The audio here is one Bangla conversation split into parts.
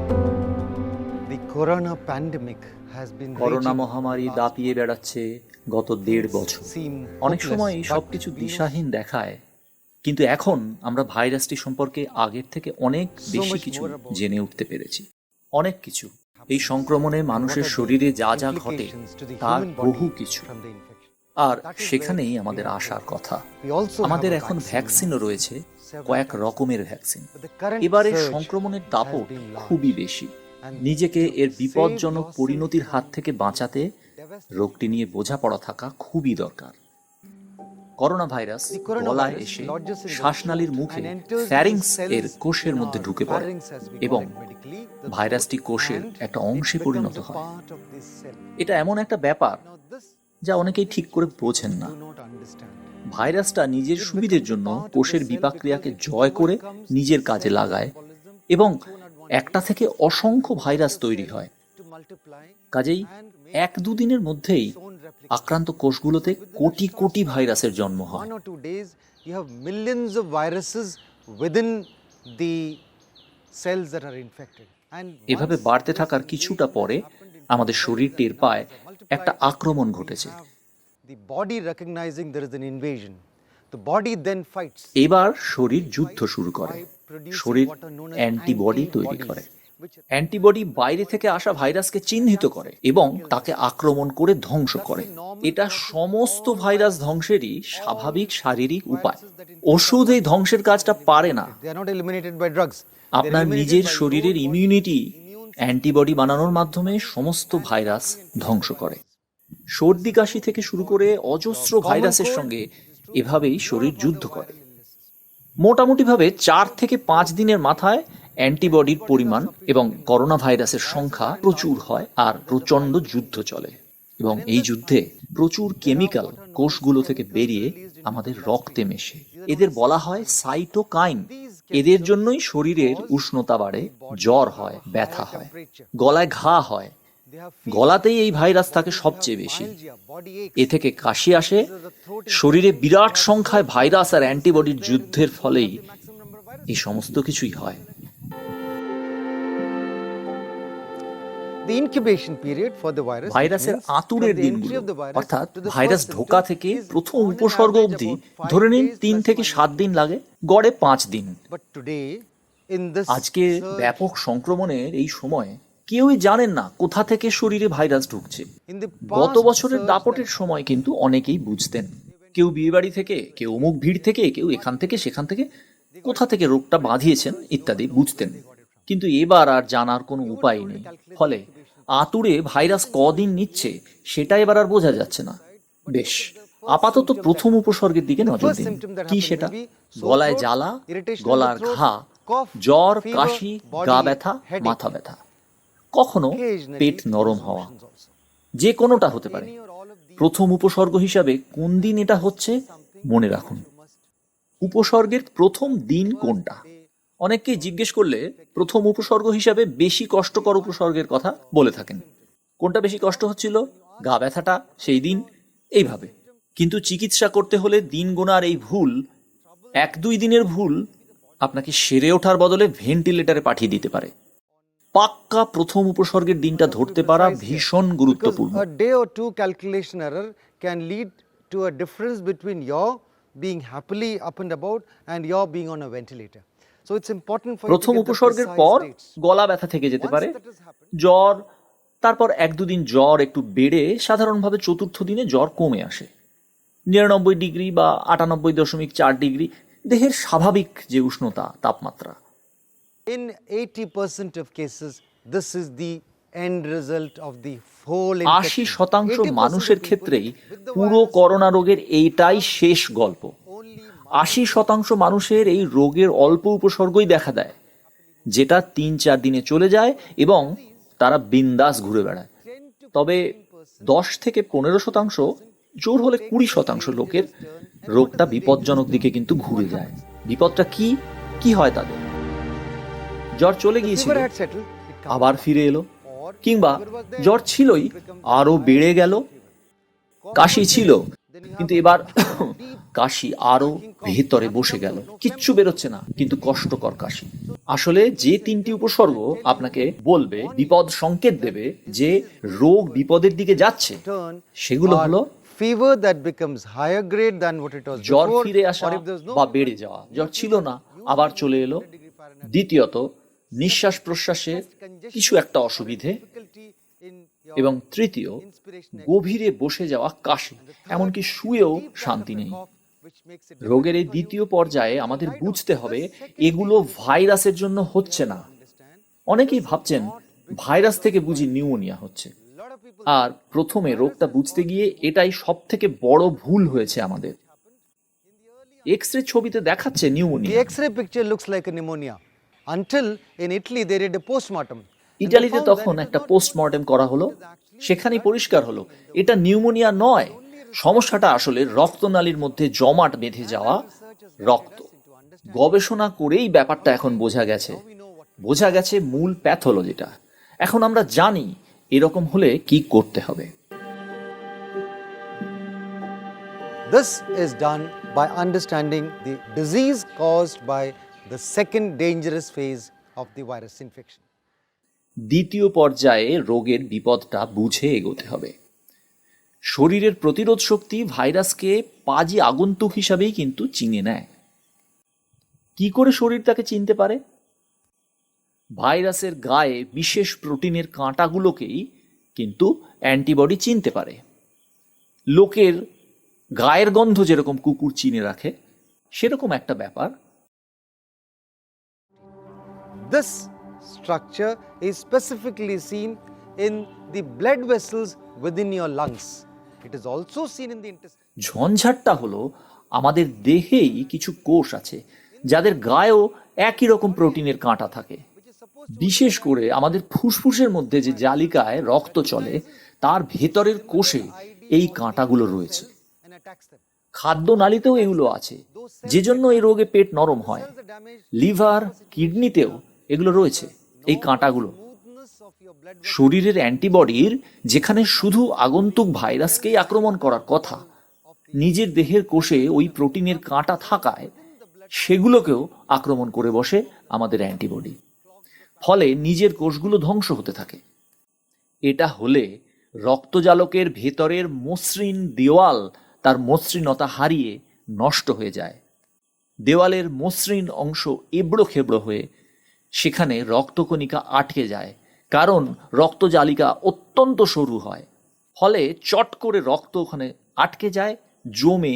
The corona pandemic has been corona raging মহামারী for the last দাপিয়ে বেড়াচ্ছে গত ১.৫ বছর। seem অনেক hopeless, সময় but সবকিছু we know দিশাহীন দেখায়, কিন্তু এখন আমরা ভাইরাসটি সম্পর্কে আগের থেকে অনেক বেশি much কিছু more about জেনে উঠতে পেরেছি। অনেক কিছু। এই সংক্রমণে মানুষের শরীরে যা যা ঘটে implications to the তার human বহু body কিছু, from the infection. R That is সেখানেই where আমাদের we have আসার progressed. কথা। We also আমাদের have a এখন vaccine, ভ্যাকসিনও রয়েছে, several কয়েক kinds. রকমের ভ্যাকসিন। But the current এবারে surge সংক্রমণের has দাপট been large. খুবই বেশি। And নিজেকে to এর save বিপজ্জনক yourself পরিণতির হাত from থেকে বাঁচাতে devastating রোগটি নিয়ে বোঝাপড়া থাকা খুবই দরকার। করোনা ভাইরাস The coronavirus গলায় এসে lodges in the শ্বাসনালীর throat মুখে and enters the ফ্যারিংস cells এর কোষের in মধ্যে our ঢুকে পড়ে pharynx, as we call এবং it medically, the ভাইরাসটি throat, কোষের and একটা it অংশে becomes পরিণত a হয়। part of this cell. এটা এমন একটা ব্যাপার Now this যা অনেকেই ঠিক করে বোঝেন না। do not understand. ভাইরাসটা নিজের সুবিধের জন্য কোষের বিপাক্রিয়াকে জয় করে নিজের কাজে লাগায় এবং একটা থেকে অসংখ্য ভাইরাস তৈরি হয়। To multiply কাজেই and make ১-২ দিনের মধ্যেই its own replication. আক্রান্ত কোষগুলোতে কোটি কোটি ভাইরাসের জন্ম হয়। 1 or 2 days, you have millions of viruses within the cells that are infected. And এভাবে once বাড়তে this থাকার কিছুটা invasion পরে has happened into আমাদের the শরীর cells টের and পায় numbers have multiplied, একটা আক্রমণ we ঘটেছে। have the body recognizing there is an invasion. The body then fights এবার শরীর যুদ্ধ শুরু করে, by producing শরীর what are known as antibody তৈরি antibodies, করে। which অ্যান্টিবডি বাইরে থেকে আসা ভাইরাসকে চিহ্নিত করে এবং তাকে আক্রমণ করে ধ্বংস করে। এটা সমস্ত ভাইরাস ধ্বংসেরই স্বাভাবিক শারীরিক উপায়। ওষুধ এই ধ্বংসের কাজটা পারে না। they are not eliminated by drugs. They are আপনার eliminated নিজের by your শরীরের own body. ইমিউনিটি অ্যান্টিবডি বানানোর মাধ্যমে সমস্ত ভাইরাস ধ্বংস করে। সর্দি কাশি থেকে শুরু করে অজস্র ভাইরাসের সঙ্গে এভাবেই শরীর যুদ্ধ করে। মোটামুটিভাবে ৪ থেকে ৫ দিনের মাথায় অ্যান্টিবডির পরিমাণ এবং করোনা ভাইরাসের সংখ্যা প্রচুর হয় আর প্রচণ্ড যুদ্ধ চলে। এবং এই যুদ্ধে প্রচুর কেমিক্যাল কোষগুলো থেকে বেরিয়ে আমাদের রক্তে মেশে। এদের বলা হয় সাইটোকাইন। এদের জন্যই শরীরের উষ্ণতা বাড়ে, জ্বর হয়, ব্যথা হয়, গলায় ঘা হয়। They have গলাতেই এই ভাইরাস থাকে সবচেয়ে বেশি। myalgia, body aches. এ থেকে কাশি আসে। শরীরে বিরাট সংখ্যায় ভাইরাস আর অ্যান্টিবডির যুদ্ধের ফলেই Maximum number of viruses. এই সমস্ত কিছুই হয়। The incubation period for the virus, which ভাইরাসের means from আঁতুড়ের the entry দিনগুলো of the virus অর্থাৎ to the ভাইরাস first ঢোকা symptom থেকে is প্রথম on an উপসর্গ average অবধি about 5 ধরে নিন days ৩ plus থেকে 1 ৭ দিন লাগে, গড়ে ৫ দিন। But today, in this আজকে surge, ব্যাপক সংক্রমণের এই সময়ে কেউই জানেন না কোথা থেকে শরীরে ভাইরাস ঢুকছে। in the গত past বছরের surge দাপটের সময় কিন্তু অনেকেই বুঝতেন। কেউ বিয়েবাড়ি থেকে, কেউ অমুক ভিড় থেকে, কেউ এখান থেকে সেখান থেকে, কোথা থেকে রোগটা বাঁধিয়েছেন ইত্যাদি বুঝতেন। কিন্তু এবার আর জানার কোনো উপায় নেই। ফলে আঁতুড়ে ভাইরাস কদিন নিচ্ছে সেটা এবার আর বোঝা যাচ্ছে না। বেশ, আপাতত প্রথম উপসর্গের দিকে নজর দিন। কি সেটা? গলায় জ্বালা, গলার ঘা, জ্বর, কাশি, গা ব্যথা, মাথা ব্যথা, কখনো পেট নরম হওয়া, যে কোনোটা হতে পারে। প্রথম উপসর্গ হিসাবে কোন দিন এটা হচ্ছে মনে রাখুন। উপসর্গের প্রথম দিন কোনটা? অনেককেই জিজ্ঞেস করলে প্রথম উপসর্গ হিসাবে বেশি কষ্টকর উপসর্গের কথা বলে থাকেন। কোনটা বেশি কষ্ট হচ্ছিল? গা ব্যথাটা সেই দিন, এইভাবে। কিন্তু চিকিৎসা করতে হলে দিন গোনার এই ভুল, ১-২ দিনের ভুল আপনাকে সেরে ওঠার বদলে ভেন্টিলেটরে পাঠিয়ে দিতে পারে। পাক্কা প্রথম উপসর্গের দিনটা ধরতে পারা ভীষণ গুরুত্বপূর্ণ। a day or two calculation error can lead to a difference between your being happily up and about and your being on a ventilator. So it's important for you to প্রথম get the উপসর্গের precise পর dates. গলা ব্যথা থেকে যেতে Once পারে, that has happened, জ্বর, তারপর ১-২ দিন জ্বর একটু বেড়ে সাধারণভাবে চতুর্থ দিনে জ্বর কমে আসে। ৯৯ ডিগ্রি বা ৯৮.৪ ডিগ্রি দেহের স্বাভাবিক যে উষ্ণতা, তাপমাত্রা। in 80% of cases, this is the end result of the whole infection. ৮০% 80% মানুষের of people ক্ষেত্রেই with the পুরো virus করোনা রোগের এইটাই শেষ গল্প। only ৮০% মানুষের এই রোগের অল্প উপসর্গই দেখা দেয়, যেটা ৩-৪ দিনে চলে যায় এবং তারা বিন্দাস ঘুরে বেড়ায়। তবে ১০ থেকে ১৫%, জোর হলে ২০% লোকের রোগটা বিপজ্জনক দিকে কিন্তু ঘুরে যায়। বিপদটা কি কি হয় তাদের? জ্বর চলে গিয়েছিল, fever had settled, it comes আবার ফিরে এলো, or কিংবা fever was there, জ্বর ছিলই, আরো বেড়ে গেল। কাশি ছিল, কিন্তু এবার কাশি আরো ভেতরে বসে গেল, কিচ্ছু বেরোচ্ছে না, কিন্তু কষ্টকর কাশি। আসলে যে তিনটি উপসর্গ আপনাকে বলবে, বিপদ সংকেত দেবে যে রোগ বিপদের দিকে যাচ্ছে, সেগুলো হলো fever that becomes higher grade than what it was জ্বর before, ফিরে আসা or if there's no বা বেড়ে যাওয়া, জ্বর ছিল না আবার চলে এলো। দ্বিতীয়ত, নিঃশ্বাস প্রশ্বাসের কিছু একটা অসুবিধে। এবং তৃতীয়, গভীরে বসে যাওয়া কাশি, এমনকি শুয়েও শান্তি নেই। রোগের এই দ্বিতীয় পর্যায়ে আমাদের বুঝতে হবে এগুলো ভাইরাসের জন্য হচ্ছে না। অনেকেই ভাবছেন ভাইরাস থেকে বুঝি নিউমোনিয়া হচ্ছে, আর প্রথমে রোগটা বুঝতে গিয়ে এটাই সব থেকে বড় ভুল হয়েছে আমাদের। এক্স-রে ছবিতে দেখাচ্ছে The pneumonia. X-ray picture looks like a pneumonia until in Italy they did a postmortem. ইটালিতে তখন একটা পোস্টমর্টেম করা হলো, সেখানেই পরিষ্কার হলো এটা নিউমোনিয়া নয়, সমস্যাটা আসলে রক্তনালীর মধ্যে জমাট বেঁধে যাওয়া রক্ত। গবেষণা করেই ব্যাপারটা এখন বোঝা গেছে মূল প্যাথোলজিটা। এখন আমরা জানি এরকম হলে কি করতে হবে। This is done by understanding the disease caused by the second dangerous phase of the virus infection. দ্বিতীয় পর্যায়ে রোগের বিপদটা বুঝে এগোতে হবে। শরীরের প্রতিরোধ শক্তি ভাইরাসকে পাজি আগন্তুক হিসাবেই কিন্তু চিনে নেয়। কি করে শরীর তাকে চিনতে পারে? ভাইরাসের গায়ে বিশেষ প্রোটিনের কাঁটাগুলোকেই কিন্তু অ্যান্টিবডি চিনতে পারে। লোকের গায়ের গন্ধ যেরকম কুকুর চিনে রাখে, সেরকম একটা ব্যাপার। This structure is specifically seen in the blood vessels within your lungs. It is also seen in the intestine. ঝঞ্ঝাটটা হলো আমাদের দেহেই কিছু কোষ আছে যাদের গায়েও একই রকম প্রোটিনের কাঁটা থাকে। বিশেষ করে আমাদের ফুসফুসের মধ্যে যে জালিকায় রক্ত চলে, তার ভেতরের কোষে এই কাঁটাগুলো রয়েছে। খাদ্য নালীতেও এগুলো আছে, যে জন্য এই রোগে পেট নরম হয়। লিভার, কিডনিতেও এগুলো রয়েছে, এই কাঁটাগুলো। শরীরের অ্যান্টিবডির যেখানে শুধু আগন্তুক ভাইরাসকেই আক্রমণ করার কথা, নিজের দেহের কোষে ওই প্রোটিনের কাঁটা থাকায় সেগুলোকেও আক্রমণ করে বসে আমাদের অ্যান্টিবডি। ফলে নিজের কোষগুলো ধ্বংস হতে থাকে। এটা হলে রক্তজালকের ভেতরের মসৃণ দেওয়াল তার মসৃণতা হারিয়ে নষ্ট হয়ে যায়। দেওয়ালের মসৃণ অংশ এবড়ো খেবড়ো হয়ে সেখানে রক্তকণিকা আটকে যায়, কারণ রক্তজালিকা অত্যন্ত সরু হয়। ফলে চট করে রক্ত ওখানে আটকে যায়, জমে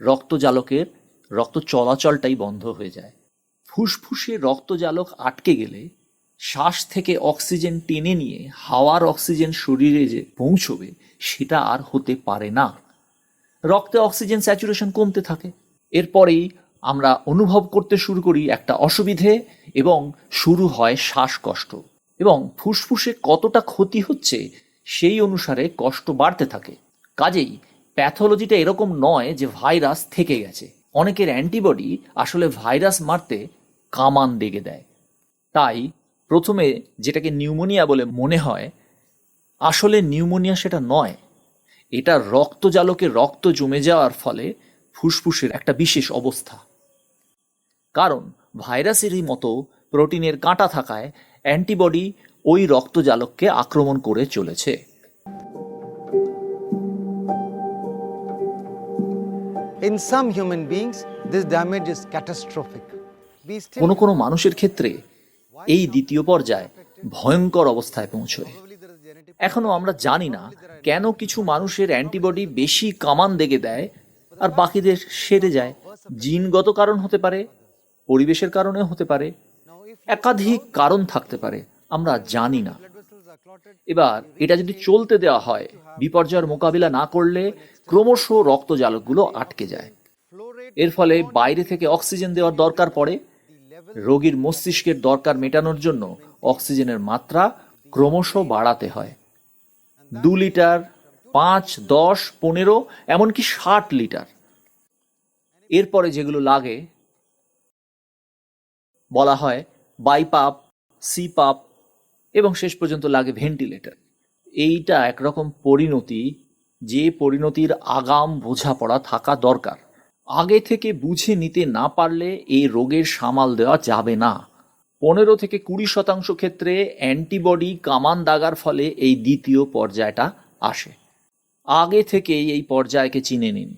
রক্তজালকের রক্ত চলাচলটাই বন্ধ হয়ে যায়। ফুসফুসে রক্তজালক আটকে গেলে শ্বাস থেকে অক্সিজেন টেনে নিয়ে হাওয়ার অক্সিজেন শরীরে যে পৌঁছবে, সেটা আর হতে পারে না। রক্তে অক্সিজেন স্যাচুরেশন কমতে থাকে। এরপরেই আমরা অনুভব করতে শুরু করি একটা অসুবিধে, এবং শুরু হয় শ্বাসকষ্ট। এবং ফুসফুসে কতটা ক্ষতি হচ্ছে সেই অনুসারে কষ্ট বাড়তে থাকে। কাজেই প্যাথোলজিটা এরকম নয় যে ভাইরাস থেকে গেছে। অনেকের অ্যান্টিবডি আসলে ভাইরাস মারতে কামান দেগে দেয়। তাই প্রথমে যেটাকে নিউমোনিয়া বলে মনে হয়, আসলে নিউমোনিয়া সেটা নয়। এটা রক্তজালকে রক্ত জমে যাওয়ার ফলে ফুসফুসের একটা বিশেষ অবস্থা। কারণ ভাইরাসেরই মতো প্রোটিনের কাঁটা থাকায় অ্যান্টিবডি ওই রক্তজালককে আক্রমণ করে চলেছে। In some human beings, this damage is catastrophic. We still কোনো কোনো মানুষের ক্ষেত্রে এই দ্বিতীয় পর্যায়ে ভয়ঙ্কর অবস্থায় পৌঁছয়। এখনো আমরা জানি না কেন কিছু মানুষের অ্যান্টিবডি বেশি কামান দেগে দেয় আর বাকিদের সেরে যায়। জিনগত কারণ হতে পারে, পরিবেশের কারণেও হতে পারে, একাধিক কারণ থাকতে পারে, আমরা জানি না। এবার এটা যদি চলতে দেওয়া হয়, বিপর্যয়ের মোকাবিলা না করলে ক্রমশ রক্তজালকগুলো আটকে যায়। এর ফলে বাইরে থেকে অক্সিজেন দেওয়ার দরকার পড়ে। রোগীর মস্তিষ্কের দরকার মেটানোর জন্য অক্সিজেনের মাত্রা ক্রমশ বাড়াতে হয়। 2 লিটার, 5, 10, 15, এমনকি 60 লিটার। এরপরে যেগুলো লাগে বলা হয় বাইপাপ, সিপাপ, এবং শেষ পর্যন্ত লাগে ভেন্টিলেটর। এইটা একরকম পরিণতি যে পরিণতির আগাম বোঝাপড়া থাকা দরকার। আগে থেকে বুঝে নিতে না পারলে এই রোগের সামাল দেওয়া যাবে না। 15 থেকে 20% ক্ষেত্রে অ্যান্টিবডি কামান দাগার ফলে এই দ্বিতীয় পর্যায়টা আসে। আগে থেকেই এই পর্যায়কে চিনে নিন।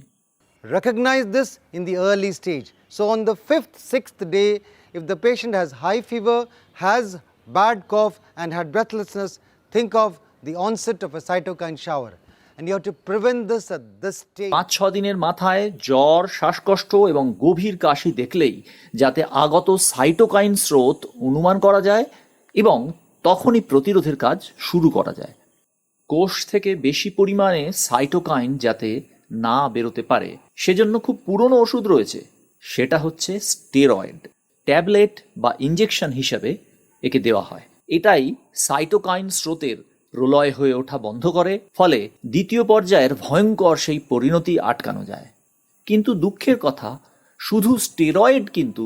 Recognize this in the early stage. So on the 5th, 6th day, if the patient has high fever, has bad cough and had breathlessness, think of the onset of a cytokine shower. And you have to prevent this at this stage. 5-6 দিনের মাথায় জ্বর, শ্বাসকষ্ট এবং গভীর কাশি দেখলেই যাতে আগত সাইটোকাইন স্রোত অনুমান করা যায় এবং তখনই প্রতিরোধের কাজ শুরু করা যায়। কোষ থেকে বেশি পরিমাণে সাইটোকাইন যাতে না বেরোতে পারে সেজন্য খুব পুরনো ওষুধ রয়েছে, সেটা হচ্ছে স্টেরয়েড। ট্যাবলেট বা ইঞ্জেকশন হিসাবে একে দেওয়া হয়। এটাই সাইটোকাইন স্রোতের প্রলয় হয়ে ওঠা বন্ধ করে, ফলে দ্বিতীয় পর্যায়ের ভয়ঙ্কর সেই পরিণতি আটকানো যায়। কিন্তু দুঃখের কথা, শুধু স্টেরয়েড কিন্তু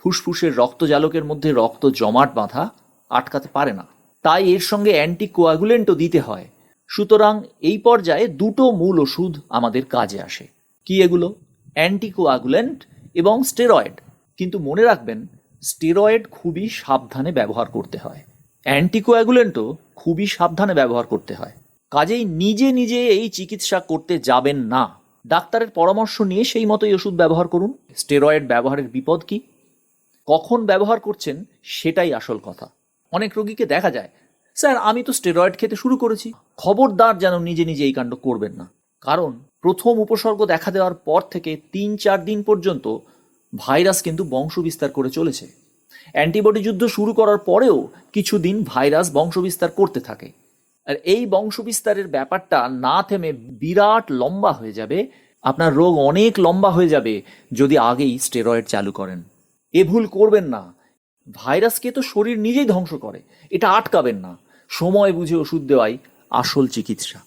ফুসফুসের রক্তজালকের মধ্যে রক্ত জমাট বাঁধা আটকাতে পারে না, তাই এর সঙ্গে অ্যান্টিকোয়াগুলেন্টও দিতে হয়। সুতরাং এই পর্যায়ে দুটো মূল ওষুধ আমাদের কাজে আসে। কি এগুলো? অ্যান্টিকোয়াগুলেন্ট এবং স্টেরয়েড। কিন্তু মনে রাখবেন, স্টেরয়েড খুবই সাবধানে ব্যবহার করতে হয়, অ্যান্টিকোয়াগুলেন্টও খুবই সাবধানে ব্যবহার করতে হয়। কাজেই নিজে নিজে এই চিকিৎসা করতে যাবেন না, ডাক্তারের পরামর্শ নিয়ে সেই মতোই ওষুধ ব্যবহার করুন। স্টেরয়েড ব্যবহারের বিপদ কি, কখন ব্যবহার করছেন সেটাই আসল কথা। অনেক রোগীকে দেখা যায়, স্যার আমি তো স্টেরয়েড খেতে শুরু করেছি। খবরদার যেন নিজে নিজে এই কাণ্ড করবেন না, কারণ প্রথম উপসর্গ দেখা দেওয়ার পর থেকে 3-4 দিন পর্যন্ত ভাইরাস কিন্তু বংশবিস্তার করে চলেছে। অ্যান্টিবডি যুদ্ধ শুরু করার পরেও কিছুদিন ভাইরাস বংশবিস্তার করতে থাকে, আর এই বংশবিস্তারের ব্যাপারটা না থেমে বিরাট লম্বা হয়ে যাবে। আপনার রোগ অনেক লম্বা হয়ে যাবে যদি আগেই স্টেরয়েড চালু করেন। এ ভুল করবেন না, ভাইরাসকে তো শরীর নিজেই ধ্বংস করে, এটা আটকাবেন না। সময় বুঝে ওষুধ দেওয়াই আসল চিকিৎসা।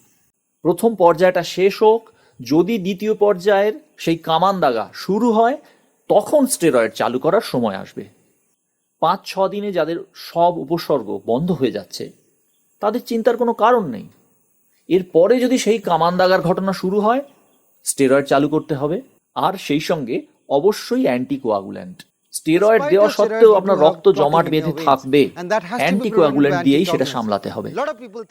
প্রথম পর্যায়টা শেষ হোক, যদি দ্বিতীয় পর্যায়ের সেই কামান দাগা শুরু হয় তখন স্টেরয়েড চালু করার সময় আসবে। 5-6 দিনে যাদের সব উপসর্গ বন্ধ হয়ে যাচ্ছে তাদের চিন্তার কোনো কারণ নেই। এরপরে যদি সেই কামান দাগার ঘটনা শুরু হয়, স্টেরয়েড চালু করতে হবে, আর সেই সঙ্গে অবশ্যই অ্যান্টিকোয়াগুল্যান্ট। স্টেরয়েড দেওয়া সত্ত্বেও আপনার রক্ত জমাট বেঁধে থাকবে, অ্যান্টিকোয়াগুল্যান্ট দিয়েই সেটা সামলাতে হবে।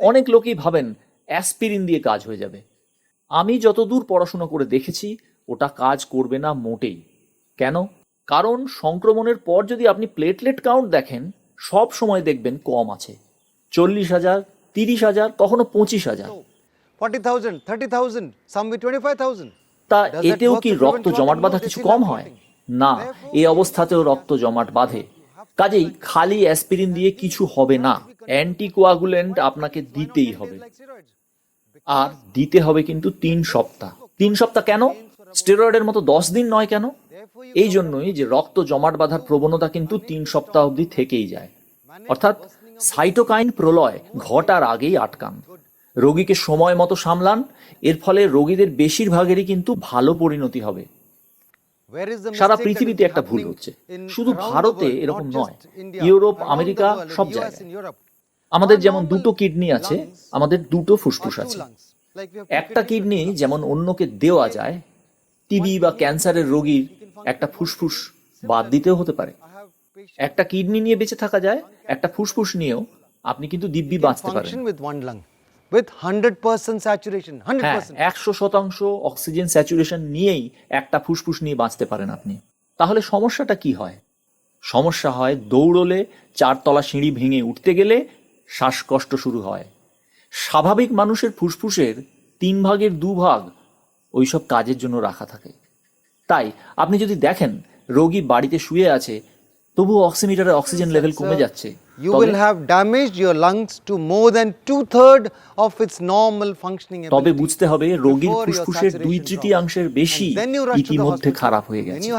অনেক লোকই ভাবেন অ্যাসপিরিন দিয়ে কাজ হয়ে যাবে। আমি যতদূর পড়াশোনা করে দেখেছি ওটা কাজ করবে না মোটেই। কেন? কারণ সংক্রমণের পর যদি আপনি প্লেটলেট কাউন্ট দেখেন, সব সময় দেখবেন কম আছে, 40,000, 30,000, কখনো 25,000। 40,000, 30,000, some with 25,000. তা এতেও কি রক্ত জমাট বাঁধা কিছু কম হয়? না, এই অবস্থাতেও রক্ত জমাট বাঁধে। কাজেই খালি অ্যাসপিরিন দিয়ে কিছু হবে না, অ্যান্টিকোয়াগুলেন্ট আপনাকে দিতেই হবে, আর দিতে হবে কিন্তু 3 সপ্তাহ। 3 সপ্তাহ কেন? স্টেরয়েডের মতো 10 দিন নয় কেন? এই জন্যই যে রক্ত জমাট বাঁধার প্রবণতা কিন্তু 3 সপ্তাহ অবধি থেকেই যায়। অর্থাৎ সাইটোকাইন প্রলয় ঘটার আগেই আটকান, রোগীকে সময় মতো সামলান। এর ফলে রোগীদের বেশিরভাগেরই কিন্তু ভালো পরিণতি হবে। সারা পৃথিবীতে একটা ভুল হচ্ছে, শুধু ভারতে এরকম নয়, ইউরোপ, আমেরিকা, সব জায়গায়। আমাদের যেমন 2টো কিডনি আছে, আমাদের 2টো ফুসফুস আছে। একটা কিডনি যেমন অন্যকে দেওয়া যায়, টিবি বা ক্যান্সারের রোগীর একটা ফুসফুস বাদ দিতেও হতে পারে। একটা কিডনি নিয়ে বেঁচে থাকা যায়, একটা ফুসফুস নিয়েও আপনি কিন্তু দিব্যি বাঁচতে পারেন। With 100% saturation, 100%. 100% অক্সিজেন স্যাচুরেশন নিয়েই একটা ফুসফুস নিয়ে বাঁচতে পারেন আপনি। তাহলে সমস্যাটা কি হয়? সমস্যা হয় দৌড়লে 4 তলা সিঁড়ি ভেঙে উঠতে গেলে শ্বাসকষ্ট শুরু হয়। স্বাভাবিক মানুষের ফুসফুসের 3 ভাগের 2 ভাগ ওইসব কাজের জন্য রাখা থাকে। তাই আপনি যদি দেখেন রোগী বাড়িতে শুয়ে আছে, তবু অক্সিমিটারে অক্সিজেন লেভেল কমে যাচ্ছে, you will have damaged your lungs to more than 2/3 of its normal functioning ability. তবে বুঝতে হবে রোগীর ফুসফুসের 2/3 বেশি ইতিমধ্যে খারাপ হয়ে গেছে।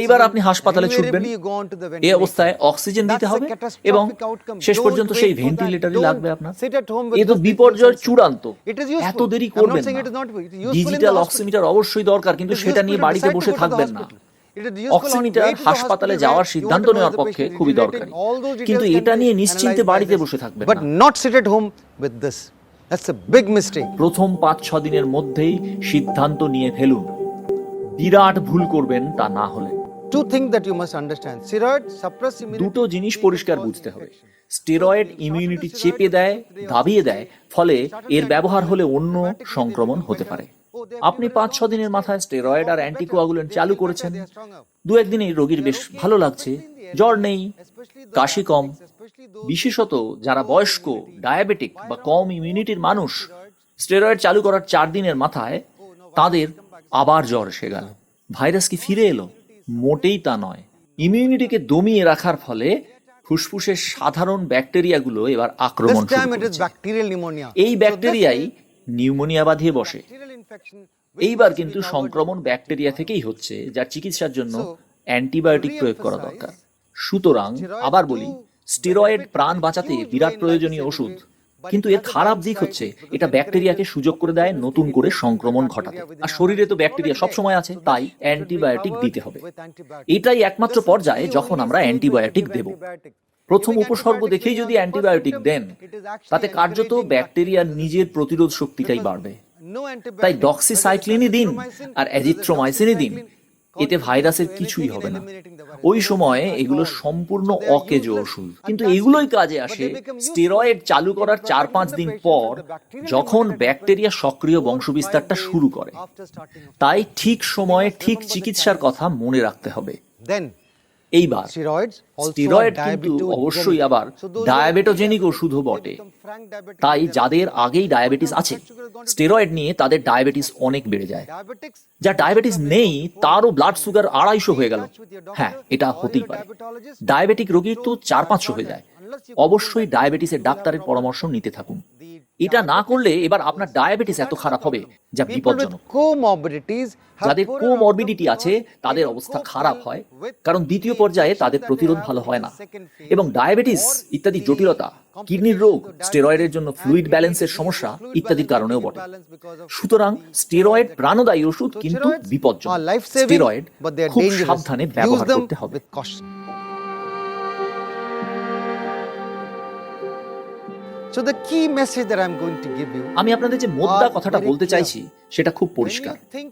এইবার আপনি হাসপাতালে ছুটবেন, এই অবস্থায় অক্সিজেন দিতে হবে এবং শেষ পর্যন্ত সেই ভেন্টিলেটরই লাগবে আপনার। এ তো বিপর্যয়ের চূড়ান্ত। এত দেরি করবেন না। ডিজিটাল অক্সিমিটার অবশ্যই দরকার, কিন্তু সেটা নিয়ে বাড়িতে বসে থাকবেন না। অক্সিমিটার হাসপাতালে যাওয়ার সিদ্ধান্ত নেওয়ার পক্ষে খুবই দরকারি, কিন্তু এটা নিয়ে নিশ্চিন্তে বাড়িতে বসে থাকবেন না। But not sit at home with this. That's a big mistake. প্রথম 5-6 দিনের মধ্যেই সিদ্ধান্ত নিয়ে ফেলুন। বিরাট ভুল করবেন তা না হলে। Two things that you must understand. Steroids suppress immunity. দুটো জিনিস পরিষ্কার বুঝতে হবে। স্টেরয়েড ইমিউনিটি চেপে দেয়, দাবিয়ে দেয়, ফলে এর ব্যবহার হলে অন্য সংক্রমণ হতে পারে। আপনি 5-6 দিনের মাথায় স্টেরয়েড আর অ্যান্টিকোয়াগুলেন্ট চালু করেছেন, 2-1 দিনেই রোগীর বেশ ভালো লাগছে, জ্বর নেই, কাশি কম। বিশেষত যারা বয়স্ক, ডায়াবেটিক বা কম ইমিউনিটির মানুষ, স্টেরয়েড চালু করার 4 দিনের মাথায় তাদের আবার জ্বর এসে গেল। ভাইরাস কি ফিরে এলো? মোটেই তা নয়। ইমিউনিটিকে দমিয়ে রাখার ফলে ফুসফুসের সাধারণ ব্যাকটেরিয়াগুলো এবার আক্রমণ This শুরু time it is করেছে। bacterial pneumonia. এই ব্যাকটেরিয়াই নিউমোনিয়া বাঁধিয়ে বসে। Bacterial infection. এইবার কিন্তু সংক্রমণ ব্যাকটেরিয়া থেকেই হচ্ছে, যার চিকিৎসার জন্য অ্যান্টিবায়োটিক প্রয়োগ করা দরকার। সুতরাং আবার বলি, স্টেরয়েড প্রাণ বাঁচাতে বিরাট প্রয়োজনীয় ওষুধ, কিন্তু এর খারাপ দিক হচ্ছে এটা ব্যাকটেরিয়াকে সুযোগ করে দেয় নতুন করে সংক্রমণ ঘটাতে। আর শরীরে তো ব্যাকটেরিয়া সবসময় আছে, তাই অ্যান্টিবায়োটিক দিতে হবে। এটাই একমাত্র পর্যায়ে যখন আমরা অ্যান্টিবায়োটিক দেব। প্রথম উপসর্গ দেখেই যদি অ্যান্টিবায়োটিক দেন, তাতে কার্যত ব্যাকটেরিয়ার নিজের প্রতিরোধ শক্তিটাই বাড়বে। তাই ডক্সিসাইক্লিনই দিন আর অ্যাজিথ্রোমাইসিনই দিন, এতে ভাইরাসের কিছুই হবে না। ওই সময়ে এগুলো সম্পূর্ণ অকেজো ওষুধ, কিন্তু এগুলোই কাজে আসে স্টেরয়েড চালু করার 4-5 দিন পর, যখন ব্যাকটেরিয়া সক্রিয় বংশবিস্তারটা শুরু করে। তাই ঠিক সময়ে ঠিক চিকিৎসার কথা মনে রাখতে হবে। Then এইবার steroids also স্টেরয়েড are কিন্তু diabetogenic. অবশ্যই আবার So those ডায়াবেটোজেনিক ওষুধও বটে। frank diabetic. তাই যাদের আগেই ডায়াবেটিস আছে, স্টেরয়েড নিয়ে তাদের ডায়াবেটিস অনেক বেড়ে যায়। Diabetics, যা ডায়াবেটিস নেই তারও ব্লাড সুগার 250 হয়ে গেল। হ্যাঁ, এটা হতেই পারে। ডায়াবেটিক রোগীর তো 400-500 হয়ে যায়। অবশ্যই ডায়াবেটিসের ডাক্তারের পরামর্শ নিতে থাকুন। এটা না করলে এবার আপনার ডায়াবেটিস এত খারাপ হবে যা people with বিপজ্জনক। comorbidities have যাদের poorer কোমরবিডিটি outcome আছে because তাদের they অবস্থা cope খারাপ well হয়, with কারণ দ্বিতীয় the পর্যায়ে তাদের infections প্রতিরোধ that they ভালো have হয় in না। the second phase. এবং ডায়াবেটিস Or ইত্যাদি the জটিলতা, কিডনির রোগ, complications of স্টেরয়েডের জন্য diabetes ফ্লুইড and ব্যালেন্সের kidney সমস্যা disease, fluid ইত্যাদির balance, কারণেও kidney বটে। balance because of সুতরাং the স্টেরয়েড steroids প্রাণদায়ী ওষুধ, So কিন্তু steroids বিপজ্জনক। are life-saving, steroid but they are খুব dangerous. সাবধানে Use ব্যবহার them করতে হবে। with caution. So the key message that I'm going to give you, আমি আপনাদের যে মোদ্দা are কথাটা very বলতে clear. চাইছি সেটা খুব when পরিষ্কার। you think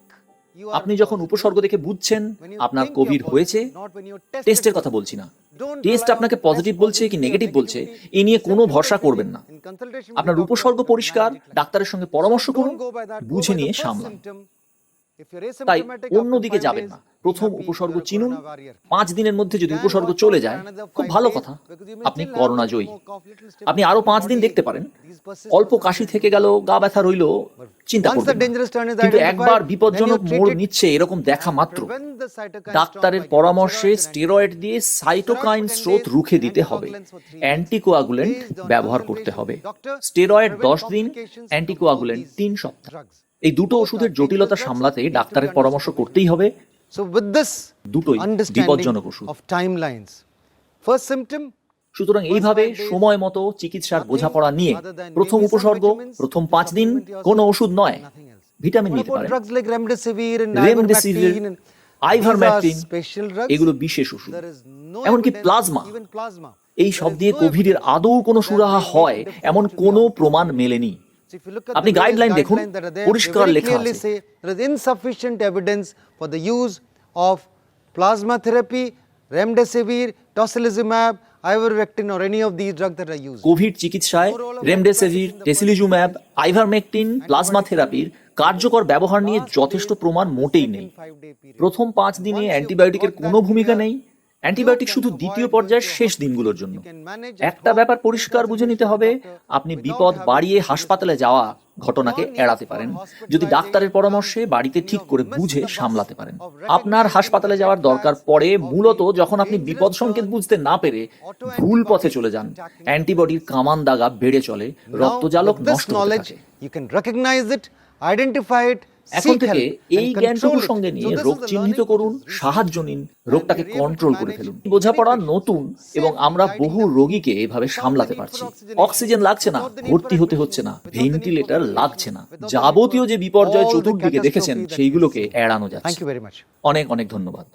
you are আপনি যখন positive, উপসর্গ দেখে বুঝছেন when you আপনার think কোভিড you're হয়েছে, positive, not when you're tested টেস্টের কথা positive. বলছি না, Don't টেস্ট rely on আপনাকে the পজিটিভ test বলছে কি positivity or নেগেটিভ বলছে negativity. এ নিয়ে কোনো Simply ভরসা take করবেন it না। in consultation with আপনার the doctor উপসর্গ with পরিষ্কার, magic line. ডাক্তারের সঙ্গে পরামর্শ Don't করুন, go by that. Go বুঝে by the নিয়ে first সামলান। symptom. If you're তাই asymptomatic অন্য after দিকে 5 যাবেন days, না। প্রথম be happy উপসর্গ you're a চিনুন, corona warrior. 5 দিনের মধ্যে যদি Then উপসর্গ watch out চলে for যায়, another খুব 5 ভালো days, কথা, because you may আপনি still have corona little Joyee. more cough, little stiff আপনি আরো 5 দিন body. দেখতে পারেন, These persist অল্প for some কাশি time. থেকে গেল, গা ব্যথা রইল, চিন্তা Once the করবেন না। dangerous turn is কিন্তু identified, একবার then বিপজ্জনক you treat মোড় it নিচ্ছে এরকম দেখা and মাত্র prevent the cytokine storm ডাক্তারের by giving পরামর্শে steroids and স্টেরয়েড দিয়ে সাইটোকাইন Steroids for 10 স্রোত days, রুখে দিতে হবে। anticoagulants for 3 days. Anticoagulant Based on ব্যবহার করতে consultation হবে। with doctor, স্টেরয়েড prevent 10 দিন, complications from anticoagulant both 3 these সপ্তাহ। drugs. এই দুটো Both ওষুধের are জটিলতা dangerous drugs, সামলাতে need to be ডাক্তারের understood পরামর্শ by করতেই হবে। So with this দুটোই understanding বিপজ্জনক ওষুধ। of timelines, first symptom, সুতরাং এইভাবে সময় মতো চিকিৎসার বোঝাপড়া নিয়ে প্রথম উপসর্গ, প্রথম 5 দিন কোনো ওষুধ নয়, ভিটামিন what নিতে about পারেন। drugs like remdesivir and remdesivir, ivermectin and ivermectin, these are special drugs. এগুলো বিশেষ ওষুধ। There is no এমনকি evidence, প্লাজমা, even plasma. এই সব There is দিয়ে no কোভিডের evidence আদৌ কোনো that সুরাহা they হয় make the এমন difference to কোনো the outcome. প্রমাণ মেলেনি। So if you look at আপনি the various গাইডলাইন দেখুন, guidelines that are there, পরিষ্কার they very লেখা clearly আছে। say there is insufficient evidence for the use of plasma therapy, remdesivir, tocilizumab, ivermectin or any of these drugs that are used. Covid চিকিৎসায় রেমডেসিভির, টেসিলিজুম্যাব, আইভারমেকটিন, প্লাজমা থেরাপির কার্যকর ব্যবহার নিয়ে যথেষ্ট প্রমাণ মোটেই নেই। প্রথম 5 দিনে অ্যান্টিবায়োটিকের কোনো ভূমিকা নেই। অ্যান্টিবায়োটিক শুধু দ্বিতীয় পর্যায়ের শেষ দিনগুলোর জন্য। একটা ব্যাপার পরিষ্কার বুঝে নিতে হবে, আপনি বিপদ বাড়িয়ে হাসপাতালে যাওয়া ঘটনাকে এড়াতে পারেন যদি ডাক্তারের পরামর্শে বাড়িতে ঠিক করে বুঝে সামলাতে পারেন। আপনার হাসপাতালে যাওয়ার দরকার পড়ে মূলত যখন আপনি বিপদ সংকেত বুঝতে না পেরে ভুল পথে চলে যান, অ্যান্টিবডির কামান দাগা বেড়ে চলে, রক্তজালক Now, with this নষ্ট হতে knowledge, থাকে। you can recognize it, identify it, এখন seek থেকে help এই and জ্ঞানটুকু control সঙ্গে it. নিয়ে So this রোগ is the চিহ্নিত learning করুন, process. সাহায্য নিন, রোগটাকে And be able to control করে manage ফেলুন। many বোঝাপড়া patients নতুন এবং safely, আমরা guiding বহু them রোগীকে এভাবে without সামলাতে the need পারছি। for oxygenation, অক্সিজেন লাগছে না, without the need ভর্তি for হতে admission, হচ্ছে না, without the need for ventilator ventilation, লাগছে না, without the need যাবতীয় for যে বিপর্যয় all the চতুর্দিকে দেখেছেন catastrophe that সেইগুলোকে we see. এড়ানো যাচ্ছে। Thank you very much. অনেক অনেক ধন্যবাদ।